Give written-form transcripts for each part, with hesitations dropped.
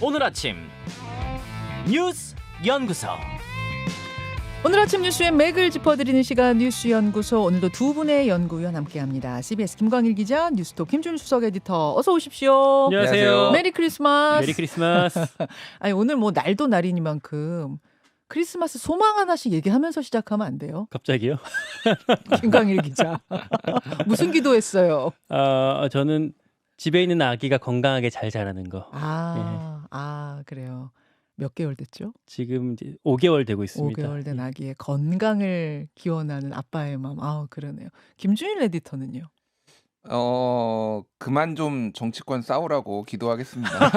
오늘 아침 뉴스 연구소. 오늘 아침 뉴스의 맥을 짚어드리는 시간 뉴스 연구소. 오늘도 두 분의 연구위원 함께합니다. CBS 김광일 기자, 뉴스톱 김준 수석 에디터. 어서 오십시오. 안녕하세요. 메리 크리스마스. 메리 크리스마스. 아니 오늘 뭐 날도 날이니만큼 크리스마스 소망 하나씩 얘기하면서 시작하면 안 돼요? 갑자기요? 김광일 기자. 무슨 기도했어요? 저는 집에 있는 아기가 건강하게 잘 자라는 거. 그래요. 몇 개월 됐죠? 지금 이제 5개월 되고 있습니다. 5개월 된 아기의 건강을 기원하는 아빠의 마음. 그러네요. 김준일 에디터는요? 그만 좀 정치권 싸우라고 기도하겠습니다.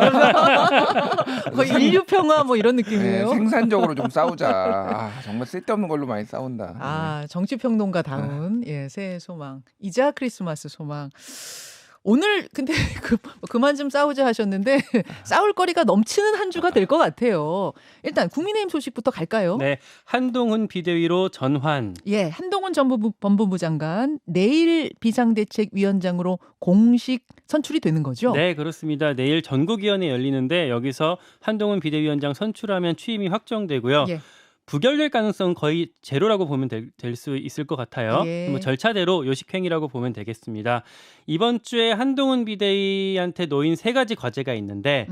거의 인류 평화 뭐 이런 느낌이에요. 네, 생산적으로 좀 싸우자. 정말 쓸데없는 걸로 많이 싸운다. 정치평론가 다운 새해 소망. 이자 크리스마스 소망. 오늘 근데 그만 좀 싸우자 하셨는데 싸울 거리가 넘치는 한 주가 될 것 같아요. 일단 국민의힘 소식부터 갈까요? 네, 한동훈 비대위로 전환. 한동훈 법무부 장관 내일 비상대책위원장으로 공식 선출이 되는 거죠? 네, 그렇습니다. 내일 전국위원회 열리는데 여기서 한동훈 비대위원장 선출하면 취임이 확정되고요. 부결될 가능성은 거의 제로라고 보면 될 수 있을 것 같아요. 뭐 절차대로 요식행위라고 보면 되겠습니다. 이번 주에 한동훈 비대위한테 놓인 세 가지 과제가 있는데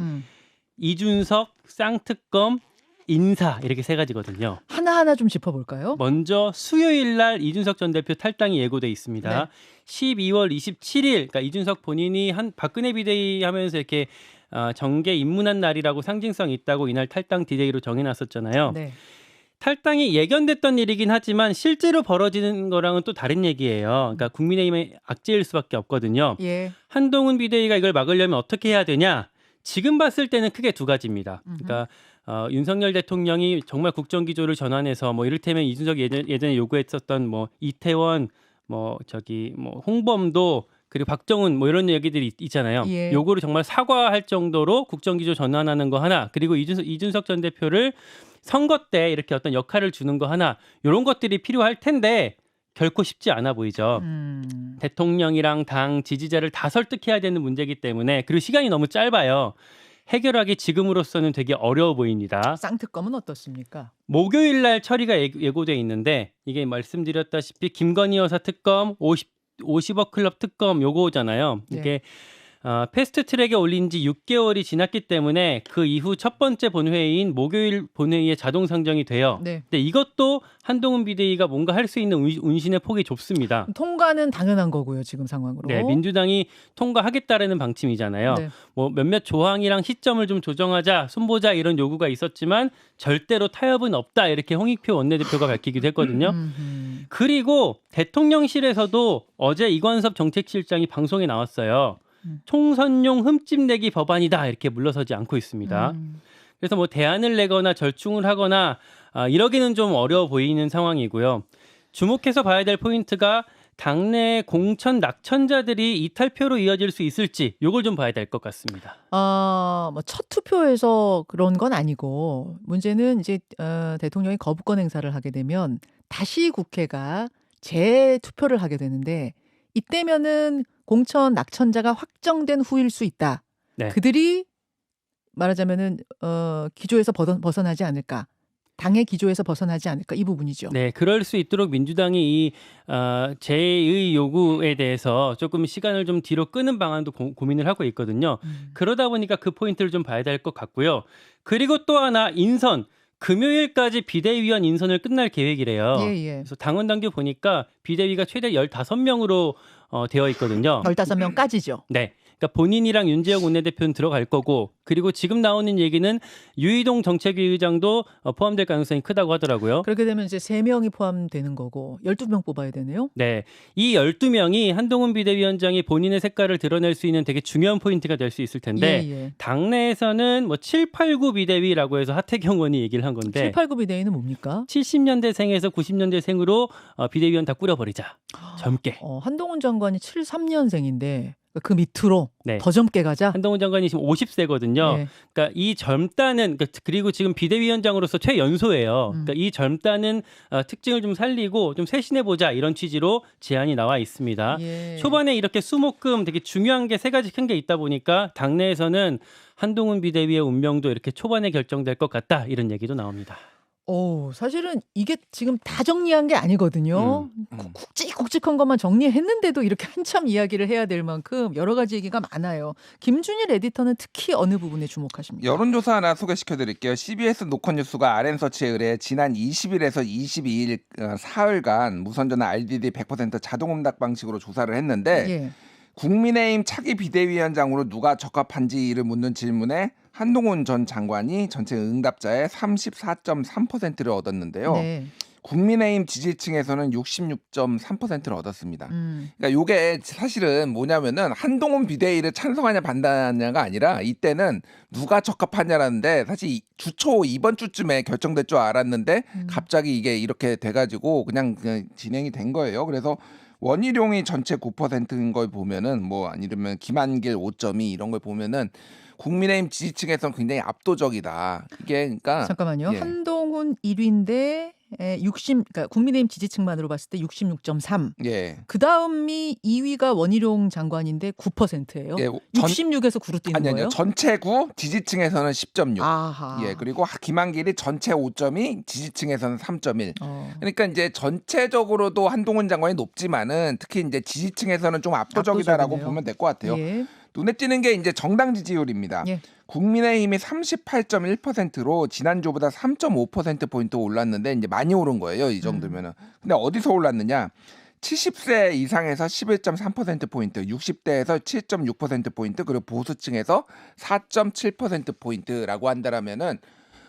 이준석, 쌍특검, 인사 이렇게 세 가지거든요. 하나하나 좀 짚어볼까요? 먼저 수요일 날 이준석 전 대표 탈당이 예고돼 있습니다. 네. 12월 27일, 그러니까 이준석 본인이 박근혜 비대위 하면서 이렇게 정계 입문한 날이라고 상징성 있다고 이날 탈당 디데이로 정해놨었잖아요. 네. 탈당이 예견됐던 일이긴 하지만 실제로 벌어지는 거랑은 또 다른 얘기예요. 그러니까 국민의힘의 악재일 수밖에 없거든요. 한동훈 비대위가 이걸 막으려면 어떻게 해야 되냐? 지금 봤을 때는 크게 두 가지입니다. 그러니까 윤석열 대통령이 정말 국정기조를 전환해서 뭐 이를테면 이준석 예전에 요구했었던 뭐 이태원, 홍범도 그리고 박정훈 뭐 이런 얘기들이 있잖아요. 요거를 정말 사과할 정도로 국정기조 전환하는 거 하나, 그리고 이준석 전 대표를 선거 때 이렇게 어떤 역할을 주는 거 하나, 이런 것들이 필요할 텐데 결코 쉽지 않아 보이죠. 대통령이랑 당 지지자를 다 설득해야 되는 문제이기 때문에, 그리고 시간이 너무 짧아요. 해결하기 지금으로서는 되게 어려워 보입니다. 쌍특검은 어떻습니까? 목요일 날 처리가 예고돼 있는데, 이게 말씀드렸다시피 김건희 여사 특검, 50억 클럽 특검 요거잖아요. 이게 패스트트랙에 올린 지 6개월이 지났기 때문에 그 이후 첫 번째 본회의인 목요일 본회의에 자동 상정이 돼요. 근데 이것도 한동훈 비대위가 뭔가 할 수 있는 운신의 폭이 좁습니다. 통과는 당연한 거고요, 지금 상황으로. 네, 민주당이 통과하겠다라는 방침이잖아요. 뭐 몇몇 조항이랑 시점을 좀 조정하자, 손보자 이런 요구가 있었지만 절대로 타협은 없다, 이렇게 홍익표 원내대표가 밝히기도 했거든요. 그리고 대통령실에서도 어제 이관섭 정책실장이 방송에 나왔어요. 총선용 흠집내기 법안이다, 이렇게 물러서지 않고 있습니다. 그래서 뭐 대안을 내거나 절충을 하거나 이러기는 좀 어려워 보이는 상황이고요. 주목해서 봐야 될 포인트가 당내 공천 낙천자들이 이탈표로 이어질 수 있을지, 요걸 좀 봐야 될 것 같습니다. 뭐 첫 투표에서 그런 건 아니고, 문제는 이제 대통령이 거부권 행사를 하게 되면 다시 국회가 재투표를 하게 되는데, 이때면은 공천 낙천자가 확정된 후일 수 있다. 그들이 말하자면은 기조에서 벗어나지 않을까. 당의 기조에서 벗어나지 않을까, 이 부분이죠. 네, 그럴 수 있도록 민주당이 이 제의 요구에 대해서 조금 시간을 좀 뒤로 끄는 방안도 고민을 하고 있거든요. 그러다 보니까 그 포인트를 좀 봐야 될 것 같고요. 그리고 또 하나, 인선. 금요일까지 비대위원 인선을 끝날 계획이래요. 그래서 당원 당규 보니까 비대위가 최대 15명으로 되어 있거든요. 15명까지죠. 네. 그러니까 본인이랑 윤재혁 원내대표는 들어갈 거고, 그리고 지금 나오는 얘기는 유이동 정책위 의장도 포함될 가능성이 크다고 하더라고요. 그렇게 되면 이제 3명이 포함되는 거고 12명 뽑아야 되네요. 네. 이 12명이 한동훈 비대위원장이 본인의 색깔을 드러낼 수 있는 되게 중요한 포인트가 될 수 있을 텐데, 당내에서는 뭐 789 비대위라고 해서 하태경 의원이 얘기를 한 건데, 789 비대위는 뭡니까? 70년대생에서 90년대생으로 비대위원 다 꾸려버리자. 젊게. 한동훈 장관이 73년생인데 그 밑으로 네. 더 젊게 가자. 한동훈 장관이 지금 50세거든요. 네. 그러니까 이 젊다는 그리고 지금 비대위원장으로서 최연소예요. 그러니까 이 젊다는 특징을 좀 살리고 좀 쇄신해 보자 이런 취지로 제안이 나와 있습니다. 예. 초반에 이렇게 수목금 되게 중요한 게 세 가지 큰 게 있다 보니까 당내에서는 한동훈 비대위의 운명도 이렇게 초반에 결정될 것 같다 이런 얘기도 나옵니다. 사실은 이게 지금 다 정리한 게 아니거든요. 굵직굵직한 것만 정리했는데도 이렇게 한참 이야기를 해야 될 만큼 여러 가지 얘기가 많아요. 김준일 에디터는 특히 어느 부분에 주목하십니까? 여론조사 하나 소개시켜드릴게요. CBS 노컷뉴스가 RN서치에 의뢰 지난 20일에서 22일 사흘간 무선전화 RDD 100% 자동응답 방식으로 조사를 했는데 예. 국민의힘 차기 비대위원장으로 누가 적합한지를 묻는 질문에 한동훈 전 장관이 전체 응답자의 34.3%를 얻었는데요. 네. 국민의힘 지지층에서는 66.3%를 얻었습니다. 그러니까 이게 사실은 뭐냐면은 한동훈 비대위를 찬성하냐 반대하냐가 아니라 이때는 누가 적합하냐라는데 사실 주초 이번 주쯤에 결정될 줄 알았는데 갑자기 이게 이렇게 돼가지고 그냥 진행이 된 거예요. 그래서 원희룡이 전체 9%인 걸 보면은 뭐 아니면 김한길 5.2 이런 걸 보면은 국민의힘 지지층에서는 굉장히 압도적이다. 이게 그러니까 잠깐만요. 예. 한동훈 1위인데 그러니까 국민의힘 지지층만으로 봤을 때 66.3. 예. 그 다음이 2위가 원희룡 장관인데 9%예요. 예, 66에서 9로 뛰는 아니요. 거예요? 전체 9, 지지층에서는 10.6. 아하. 예. 그리고 김한길이 전체 5.2, 지지층에서는 3.1. 그러니까 이제 전체적으로도 한동훈 장관이 높지만은 특히 이제 지지층에서는 좀 압도적이다라고 압도적이네요. 보면 될 것 같아요. 예. 눈에 띄는 게 이제 정당 지지율입니다. 예. 국민의힘이 38.1%로 지난주보다 3.5%포인트 올랐는데 이제 많이 오른 거예요. 이 정도면은. 근데 어디서 올랐느냐? 70세 이상에서 11.3%포인트, 60대에서 7.6%포인트, 그리고 보수층에서 4.7%포인트라고 한다라면은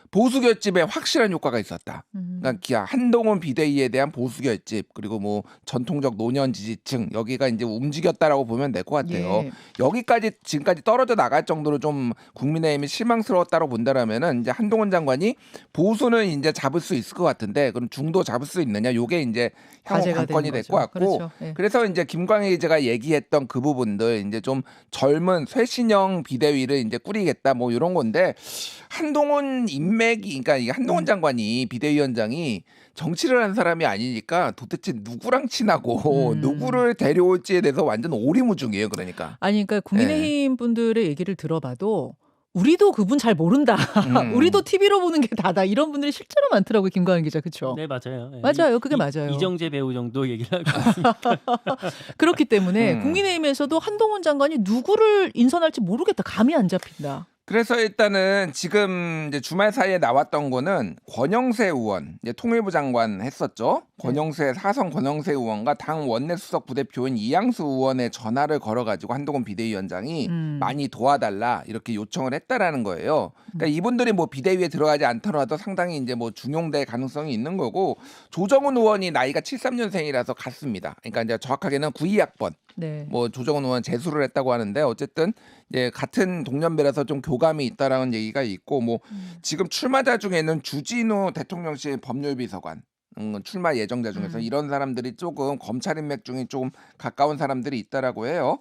보수 결집에 확실한 효과가 있었다. 그러니까 한동훈 비대위에 대한 보수 결집 그리고 뭐 전통적 노년 지지층 여기가 이제 움직였다라고 보면 될 것 같아요. 예. 여기까지 지금까지 떨어져 나갈 정도로 좀 국민의힘이 실망스러웠다고 본다라면은 이제 한동훈 장관이 보수는 이제 잡을 수 있을 것 같은데 그럼 중도 잡을 수 있느냐? 요게 이제 향후 과제가 관건이 되는 될 것 같고 그렇죠. 예. 그래서 이제 김광희 기자가 얘기했던 그 부분들 이제 좀 젊은 쇄신형 비대위를 이제 꾸리겠다 뭐 이런 건데 한동훈 인맥이 그러니까 이 한동훈 장관이 비대위원장이 정치를 한 사람이 아니니까 도대체 누구랑 친하고 누구를 데려올지에 대해서 완전 오리무중이에요. 그러니까. 아니 그러니까 국민의힘 분들의 얘기를 들어봐도 우리도 그분 잘 모른다. 우리도 TV로 보는 게 다다. 이런 분들이 실제로 많더라고요. 김광현 기자. 그렇죠? 네, 맞아요. 네. 맞아요. 그게 맞아요. 이정재 배우 정도 얘기를 하고 있습니다. 그렇기 때문에 국민의힘에서도 한동훈 장관이 누구를 인선할지 모르겠다. 감이 안 잡힌다. 그래서 일단은 지금 이제 주말 사이에 나왔던 거는 권영세 의원, 이제 통일부 장관 했었죠. 사성 권영세 의원과 당 원내수석 부대표인 이양수 의원의 전화를 걸어가지고 한동훈 비대위원장이 많이 도와달라 이렇게 요청을 했다라는 거예요. 그러니까 이분들이 뭐 비대위에 들어가지 않더라도 상당히 이제 뭐 중용될 가능성이 있는 거고 조정훈 의원이 나이가 73년생이라서 같습니다. 그러니까 이제 정확하게는 92학번. 네. 뭐 조정훈 의원 재수를 했다고 하는데 어쨌든 이제 같은 동년배라서 좀 교감이 있다라는 얘기가 있고 뭐 지금 출마자 중에는 주진우 대통령실 법률비서관 출마 예정자 중에서 이런 사람들이 조금 검찰 인맥 중에 좀 가까운 사람들이 있다라고 해요.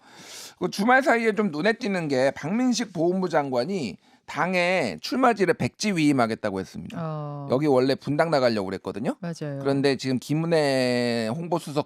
그 주말 사이에 좀 눈에 띄는 게 박민식 보훈부 장관이 당에 출마지를 백지 위임하겠다고 했습니다. 여기 원래 분당 나가려고 그랬거든요. 맞아요. 그런데 지금 김은혜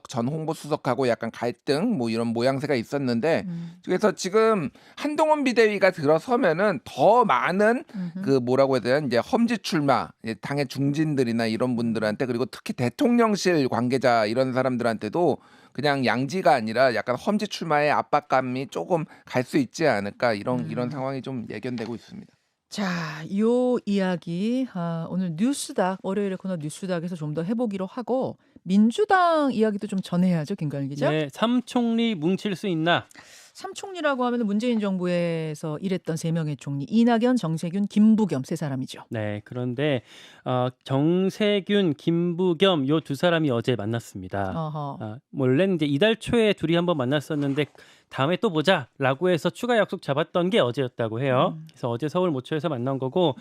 전 홍보수석하고 약간 갈등 뭐 이런 모양새가 있었는데 그래서 지금 한동훈 비대위가 들어서면은 더 많은 그 뭐라고 해야 되나 이제 험지 출마 당의 중진들이나 이런 분들한테 그리고 특히 대통령실 관계자 이런 사람들한테도 그냥 양지가 아니라 약간 험지 출마의 압박감이 조금 갈 수 있지 않을까 이런 상황이 좀 예견되고 있습니다. 자, 요 이야기 오늘 뉴스닥 월요일에 코너 뉴스닥에서 좀 더 해보기로 하고 민주당 이야기도 좀 전해야죠, 김관일 기자. 네, 삼총리 뭉칠 수 있나? 삼총리라고 하면 문재인 정부에서 일했던 3명의 총리 이낙연, 정세균, 김부겸 3사람이죠. 네, 그런데 정세균, 김부겸 요 두 사람이 어제 만났습니다. 원래는 이제 이달 초에 둘이 한번 만났었는데 다음에 또 보자라고 해서 추가 약속 잡았던 게 어제였다고 해요. 그래서 어제 서울 모처에서 만난 거고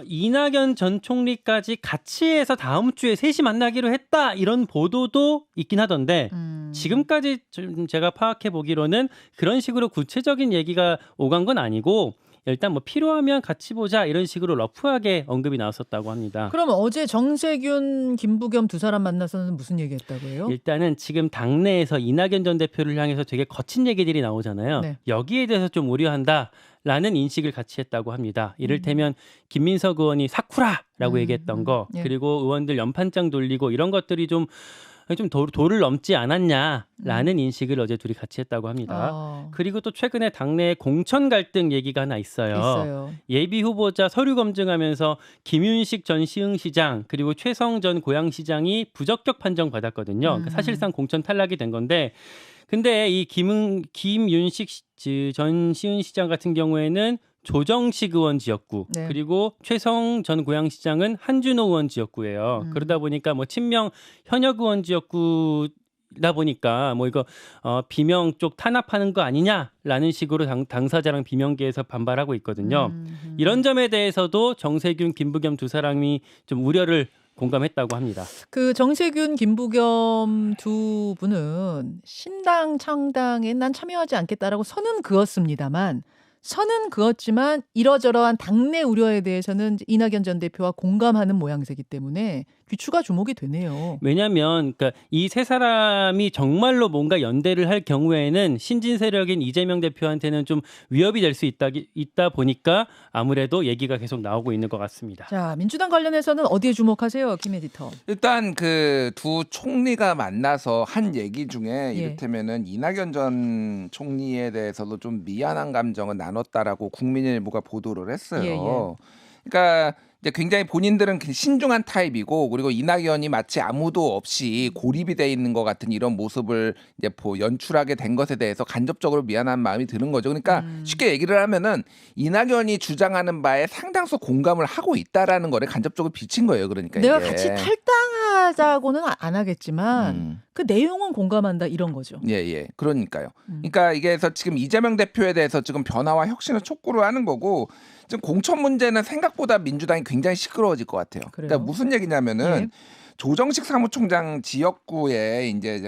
이낙연 전 총리까지 같이 해서 다음 주에 셋이 만나기로 했다 이런 보도도 있긴 하던데 지금까지 좀 제가 파악해 보기로는 그런 식으로 구체적인 얘기가 오간 건 아니고 일단 뭐 필요하면 같이 보자 이런 식으로 러프하게 언급이 나왔었다고 합니다. 그럼 어제 정세균, 김부겸 두 사람 만나서는 무슨 얘기했다고요? 일단은 지금 당내에서 이낙연 전 대표를 향해서 되게 거친 얘기들이 나오잖아요. 네. 여기에 대해서 좀 우려한다라는 인식을 같이 했다고 합니다. 이를테면 김민석 의원이 사쿠라라고 얘기했던 거 예. 그리고 의원들 연판장 돌리고 이런 것들이 좀 도를 넘지 않았냐라는 인식을 어제 둘이 같이 했다고 합니다. 그리고 또 최근에 당내 공천 갈등 얘기가 하나 있어요. 예비 후보자 서류 검증하면서 김윤식 전 시흥시장 그리고 최성 전 고양시장이 부적격 판정 받았거든요. 그러니까 사실상 공천 탈락이 된 건데 근데 이 김윤식 전 시흥시장 같은 경우에는 조정식 의원 지역구 네. 그리고 최성 전 고양시장은 한준호 의원 지역구예요. 그러다 보니까 뭐 친명 현역 의원 지역구다 보니까 뭐 이거 비명 쪽 탄압하는 거 아니냐라는 식으로 당사자랑 비명계에서 반발하고 있거든요. 이런 점에 대해서도 정세균, 김부겸 두 사람이 좀 우려를 공감했다고 합니다. 그 정세균, 김부겸 두 분은 신당 창당에 난 참여하지 않겠다라고 선은 그었습니다만 이러저러한 당내 우려에 대해서는 이낙연 전 대표와 공감하는 모양새이기 때문에 귀추가 주목이 되네요. 왜냐하면 그러니까 이 세 사람이 정말로 뭔가 연대를 할 경우에는 신진 세력인 이재명 대표한테는 좀 위협이 될 수 있다 보니까 아무래도 얘기가 계속 나오고 있는 것 같습니다. 자, 민주당 관련해서는 어디에 주목하세요, 김 에디터? 일단 그 두 총리가 만나서 한 얘기 중에 이를테면은 이낙연 전 총리에 대해서도 좀 미안한 감정을 나눴다라고 국민일보가 보도를 했어요. 그러니까 이제 굉장히 본인들은 신중한 타입이고 그리고 이낙연이 마치 아무도 없이 고립이 돼 있는 것 같은 이런 모습을 이제 연출하게 된 것에 대해서 간접적으로 미안한 마음이 드는 거죠. 그러니까 쉽게 얘기를 하면은 이낙연이 주장하는 바에 상당수 공감을 하고 있다라는 거를 간접적으로 비친 거예요. 그러니까 내가 이게. 같이 탈당하자고는 안 하겠지만 그 내용은 공감한다 이런 거죠. 예. 그러니까요. 그러니까 이게서 지금 이재명 대표에 대해서 지금 변화와 혁신을 촉구를 하는 거고 지금 공천 문제는 생각보다 민주당이 굉장히 시끄러워질 것 같아요. 그러니까 무슨 얘기냐면은 조정식 사무총장 지역구에 이제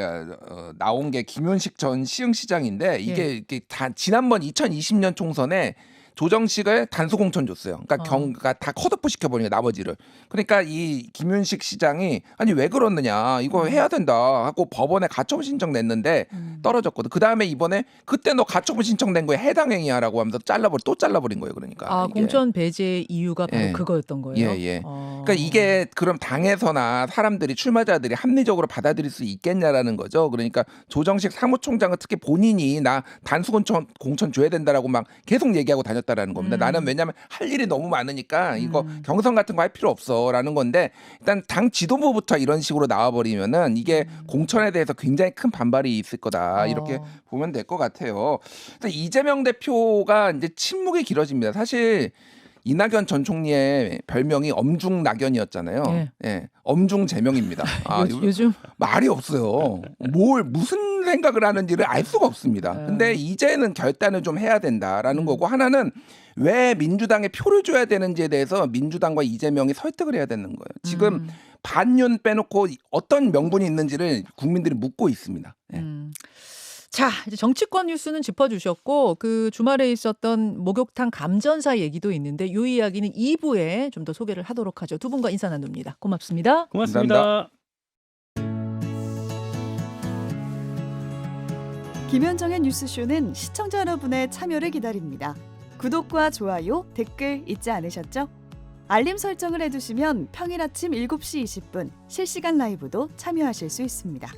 나온 게 김윤식 전 시흥시장인데 이게 다 지난번 2020년 총선에 조정식을 단수 공천 줬어요. 그러니까 다 컷오프 시켜버리는 나머지를. 그러니까 이 김윤식 시장이 아니 왜 그러느냐 이거 해야 된다 하고 법원에 가처분 신청 냈는데 떨어졌거든. 그 다음에 이번에 그때 너 가처분 신청 낸 거에 해당 행위하라고 하면서 또 잘라버린 거예요. 그러니까 이게. 공천 배제 이유가 바로 그거였던 거예요. 그러니까 이게 그럼 당에서나 사람들이 출마자들이 합리적으로 받아들일 수 있겠냐라는 거죠. 그러니까 조정식 사무총장은 특히 본인이 나 단수 공천 줘야 된다라고 막 계속 얘기하고 다녔다라는 겁니다. 나는 왜냐하면 할 일이 너무 많으니까 이거 경선 같은 거 할 필요 없어라는 건데 일단 당 지도부부터 이런 식으로 나와버리면은 이게 공천에 대해서 굉장히 큰 반발이 있을 거다 이렇게 보면 될 것 같아요. 이재명 대표가 이제 침묵이 길어집니다. 사실. 이낙연 전 총리의 별명이 엄중낙연이었잖아요. 엄중제명입니다. 요즘 말이 없어요. 무슨 생각을 하는지를 알 수가 없습니다. 근데 이제는 결단을 좀 해야 된다라는 거고 하나는 왜 민주당에 표를 줘야 되는지에 대해서 민주당과 이재명이 설득을 해야 되는 거예요. 지금 반윤 빼놓고 어떤 명분이 있는지를 국민들이 묻고 있습니다. 자, 이제 정치권 뉴스는 짚어주셨고 그 주말에 있었던 목욕탕 감전사 얘기도 있는데 이 이야기는 2부에 좀 더 소개를 하도록 하죠. 두 분과 인사 나눕니다. 고맙습니다. 고맙습니다. 김현정의 뉴스쇼는 시청자 여러분의 참여를 기다립니다. 구독과 좋아요, 댓글 잊지 않으셨죠? 알림 설정을 해두시면 평일 아침 7시 20분 실시간 라이브도 참여하실 수 있습니다.